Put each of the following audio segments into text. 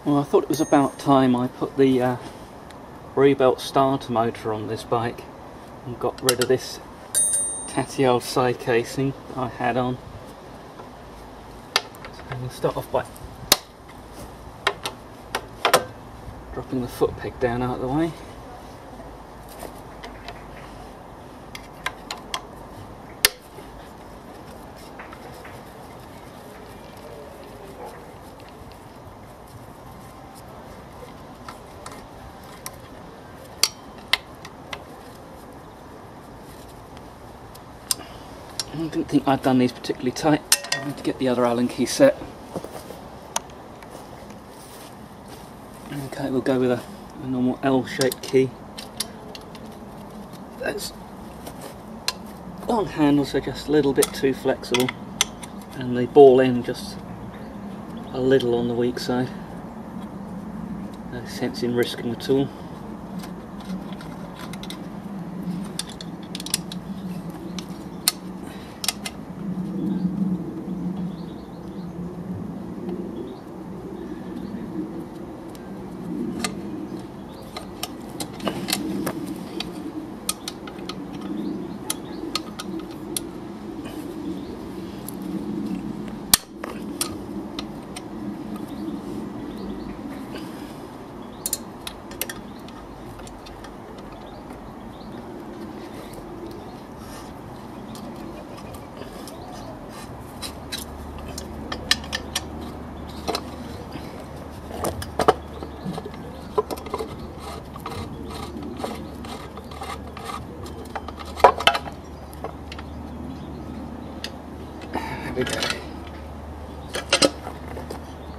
Well, I thought it was about time I put the rebuilt starter motor on this bike and got rid of this tatty old side casing I had on. So we'll start off by dropping the foot peg down out of the way. I didn't think I'd done these particularly tight. I need to get the other Allen key set. Okay, we'll go with a normal L-shaped key. Those long handles are just a little bit too flexible, and the ball end just a little on the weak side. No sense in risking the tool. There we go.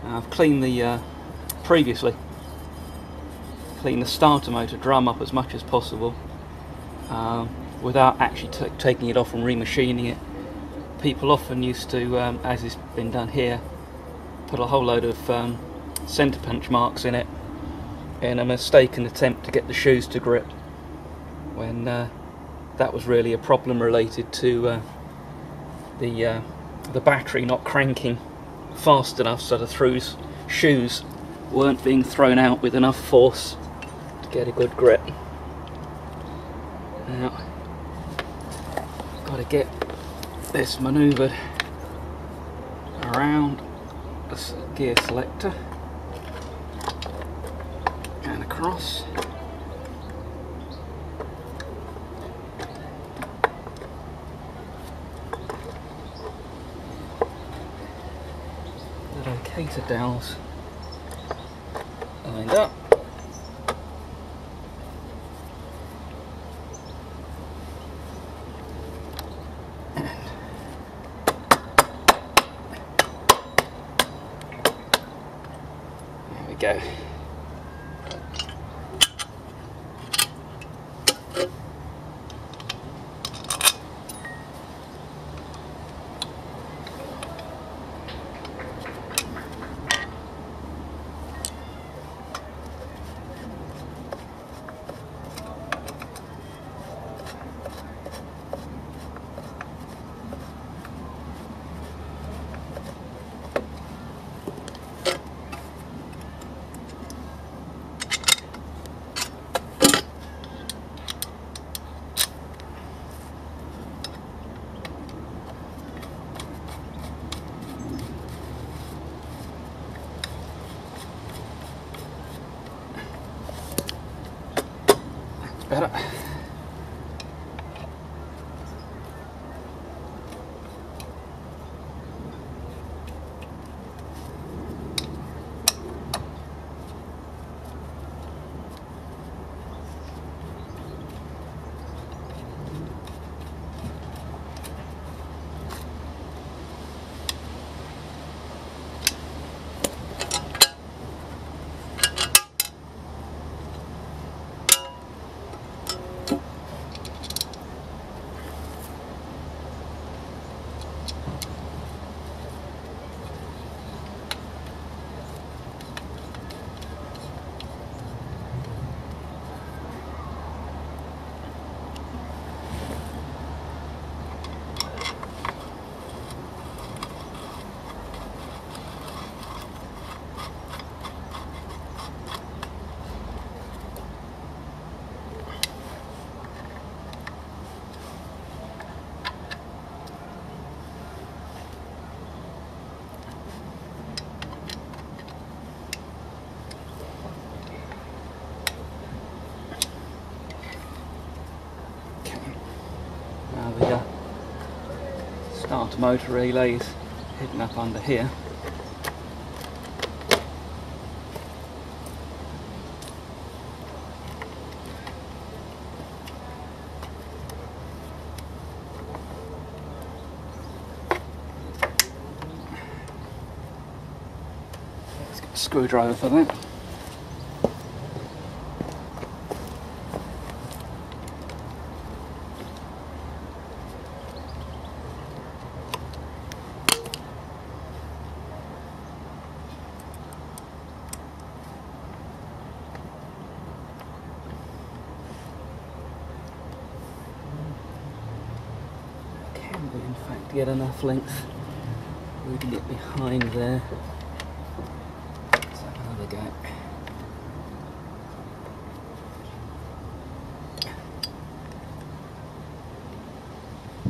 I've cleaned the previously cleaned the starter motor drum up as much as possible without actually taking it off and remachining it. People often used to, as has been done here, put a whole load of centre punch marks in it in a mistaken attempt to get the shoes to grip, when that was really a problem related to the battery not cranking fast enough, so the shoes weren't being thrown out with enough force to get a good grip. Now, got to get this manoeuvred around the gear selector and across. The locator dowels lined up. And there we go. Starter motor relays hidden up under here. Let's get a screwdriver for that. In fact, get enough length we can get behind there. Let's have another go.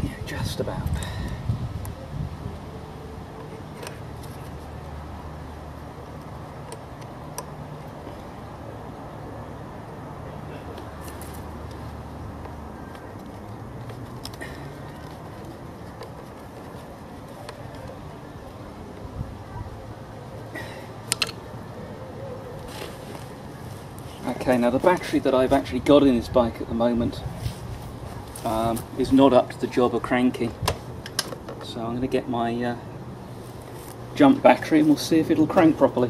Yeah, just about. Okay, now the battery that I've actually got in this bike at the moment is not up to the job of cranking. So I'm going to get my jump battery and we'll see if it'll crank properly.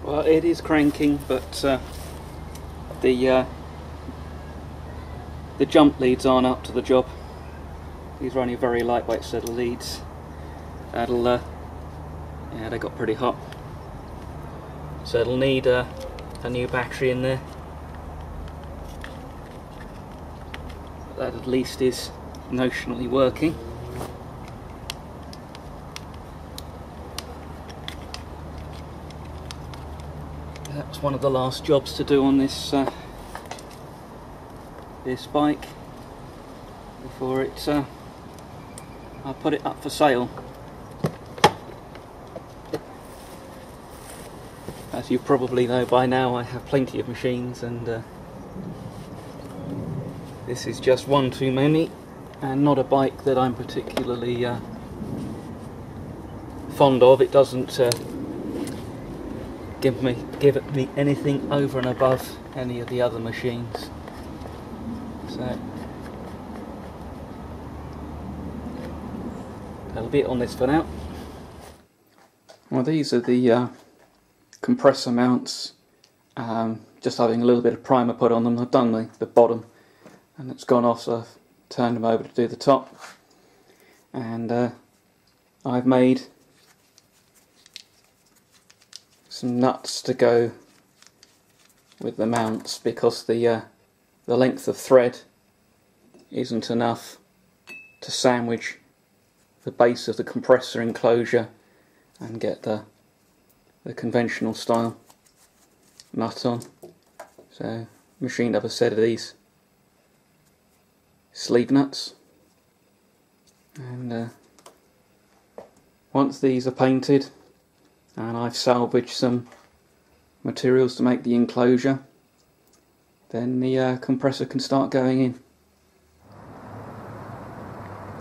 Well, it is cranking, but the jump leads aren't up to the job. These are only a very lightweight set of leads. That'll yeah, they got pretty hot. So it'll need a new battery in there. That at least is notionally working. That's one of the last jobs to do on this this bike before it I put it up for sale. As you probably know by now, I have plenty of machines, and this is just one too many, and not a bike that I'm particularly fond of. It doesn't give me anything over and above any of the other machines. So that'll be it on this for now. Well, these are the compressor mounts. Just having a little bit of primer put on them. I've done the bottom and it's gone off, so I've turned them over to do the top, and I've made some nuts to go with the mounts, because the length of thread isn't enough to sandwich the base of the compressor enclosure and get the conventional style nut on. So machined up a set of these sleeve nuts, and once these are painted and I've salvaged some materials to make the enclosure, then the compressor can start going in.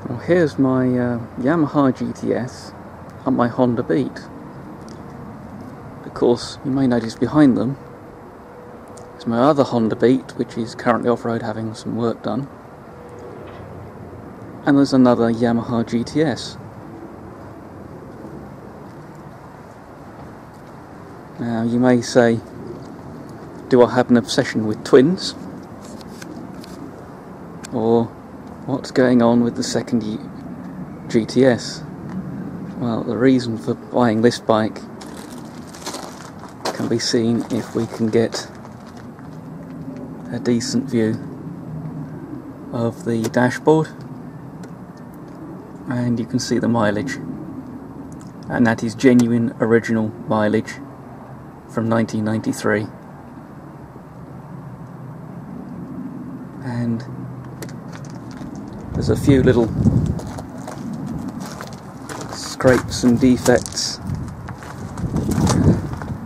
Well, here's my Yamaha GTS and my Honda Beat. Of course, you may notice behind them is my other Honda Beat, which is currently off-road having some work done, and there's another Yamaha GTS. Now you may say, do I have an obsession with twins? Or what's going on with the second GTS? Well, the reason for buying this bike can be seen if we can get a decent view of the dashboard, and you can see the mileage. and that is genuine original mileage from 1993. And there's a few little scrapes and defects.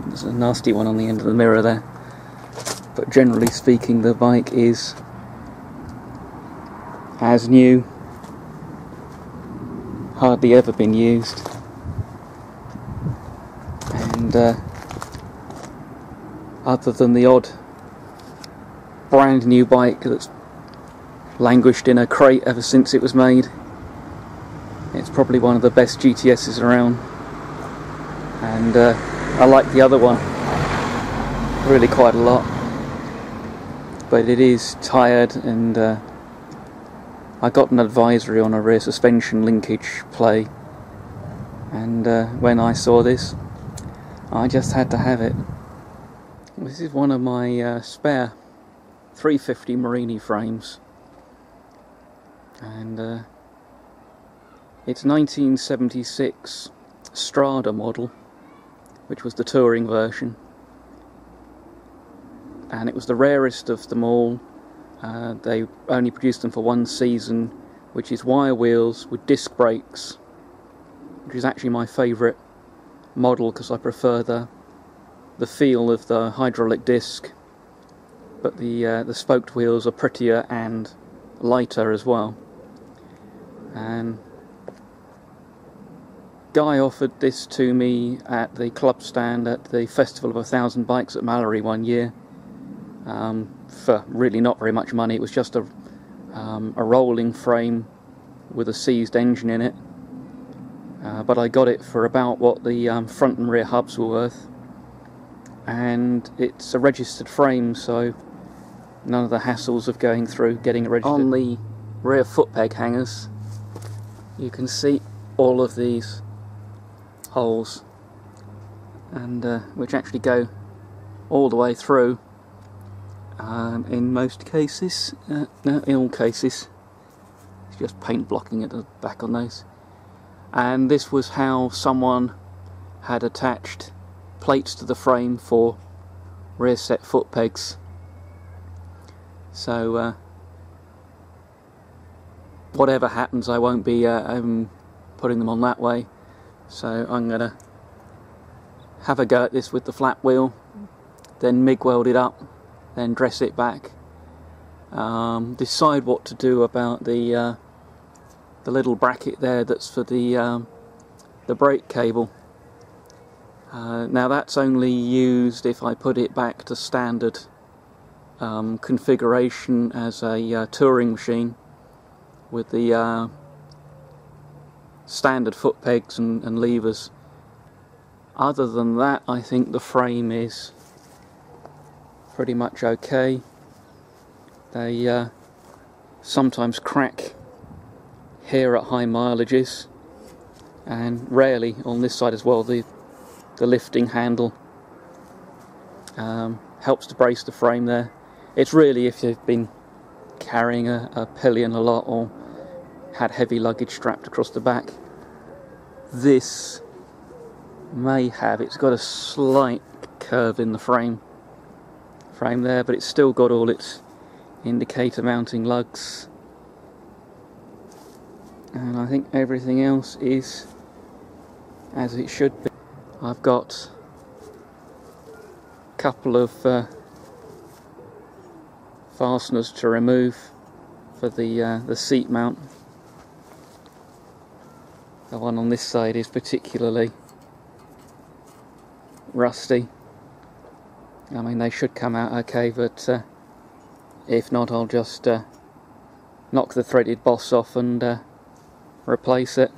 There's a nasty one on the end of the mirror there, but generally speaking the bike is as new, hardly ever been used, and other than the odd brand new bike that's languished in a crate ever since it was made, it's probably one of the best GTS's around. And I like the other one really quite a lot, but it is tired, and I got an advisory on a rear suspension linkage play, and when I saw this I just had to have it. This is one of my spare 350 Marini frames, and it's 1976 Strada model, which was the touring version, and it was the rarest of them all. They only produced them for one season, which is wire wheels with disc brakes, which is actually my favourite model because I prefer the feel of the hydraulic disc, but the spoked wheels are prettier and lighter as well. And Guy offered this to me at the club stand at the Festival of 1,000 Bikes at Mallory one year, for really not very much money. It was just a rolling frame with a seized engine in it, but I got it for about what the front and rear hubs were worth, and it's a registered frame, so none of the hassles of going through getting it registered. On the rear foot peg hangers you can see all of these holes, and which actually go all the way through, in most cases, no, in all cases. It's just paint blocking at the back on those. And this was how someone had attached plates to the frame for rear set foot pegs. So whatever happens, I won't be putting them on that way, so I'm going to have a go at this with the flat wheel, then MIG weld it up, then dress it back, decide what to do about the little bracket there that's for the brake cable. Now that's only used if I put it back to standard configuration as a touring machine with the standard foot pegs and levers. Other than that, I think the frame is pretty much okay. They sometimes crack here at high mileages, and rarely on this side as well. The lifting handle helps to brace the frame there. It's really if you've been carrying a pillion a lot or had heavy luggage strapped across the back. This may have, it's got a slight curve in the frame there, but it's still got all its indicator mounting lugs, and I think everything else is as it should be. I've got a couple of fasteners to remove for the seat mount. The one on this side is particularly rusty. I mean, they should come out okay, but if not, I'll just knock the threaded boss off and replace it.